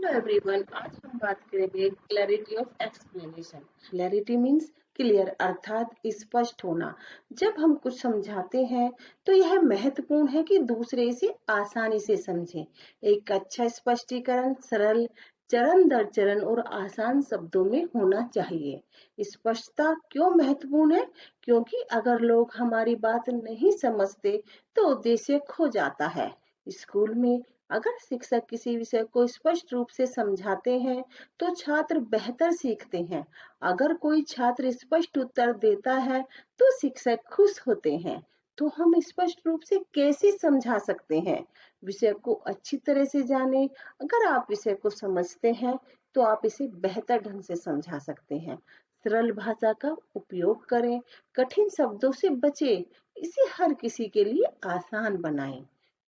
Hello everyone, आज हम बात करेंगे clarity of explanation. Clarity means clear, अर्थात स्पष्ट होना। जब हम कुछ समझाते हैं तो यह महत्वपूर्ण है कि दूसरे इसे आसानी से समझें। एक अच्छा स्पष्टीकरण सरल, चरण दर चरण और आसान शब्दों में होना चाहिए। स्पष्टता क्यों महत्वपूर्ण है? क्योंकि अगर लोग हमारी बात नहीं समझते तो उद्देश्य खो जाता है। स्कूल में अगर शिक्षक किसी विषय को स्पष्ट रूप से समझाते हैं तो छात्र बेहतर सीखते हैं। अगर कोई छात्र स्पष्ट उत्तर देता है तो शिक्षक खुश होते हैं। तो हम स्पष्ट रूप से कैसे समझा सकते हैं? विषय को अच्छी तरह से जाने। अगर आप विषय को समझते हैं तो आप इसे बेहतर ढंग से समझा सकते हैं। सरल भाषा का उपयोग करें, कठिन शब्दों से बचें, इसे हर किसी के लिए आसान बनाएं।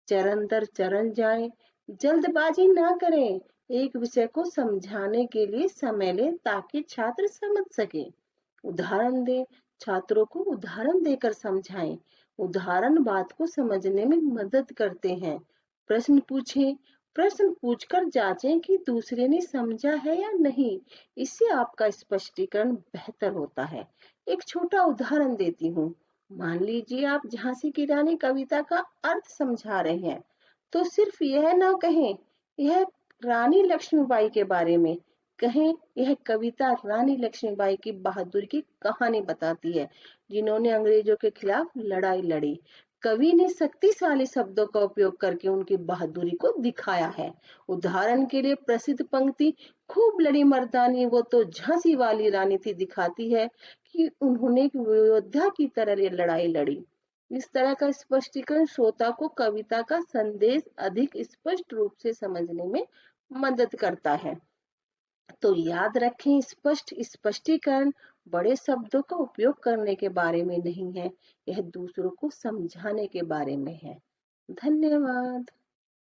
चरण दर चरण जाएं, जल्दबाजी ना करें। एक विषय को समझाने के लिए समय लें ताकि छात्र समझ सके। उदाहरण दें, छात्रों को उदाहरण देकर समझाएं। उदाहरण बात को समझने में मदद करते हैं। प्रश्न पूछें, प्रश्न पूछकर जांचें कि दूसरे ने समझा है या नहीं। इससे आपका स्पष्टीकरण बेहतर होता है। एक छोटा उदाहरण देती हूँ। मान लीजिए आप झांसी की रानी कविता का अर्थ समझा रहे हैं, तो सिर्फ यह ना कहें यह रानी लक्ष्मीबाई के बारे में, कहें यह कविता रानी लक्ष्मीबाई की बहादुरी की कहानी बताती है, जिन्होंने अंग्रेजों के खिलाफ लड़ाई लड़ी। कवि ने शक्तिशाली शब्दों का उपयोग करके उनकी बहादुरी को दिखाया है। उदाहरण के लिए प्रसिद्ध पंक्ति खूब लड़ी मर्दानी वो तो झांसी वाली रानी थी दिखाती है कि उन्होंने एक योद्धा की तरह ये लड़ाई लड़ी। इस तरह का स्पष्टीकरण श्रोता को कविता का संदेश अधिक स्पष्ट रूप से समझने में मदद करता है। तो याद रखें, स्पष्ट स्पष्टीकरण बड़े शब्दों का उपयोग करने के बारे में नहीं है, यह दूसरों को समझाने के बारे में है। धन्यवाद।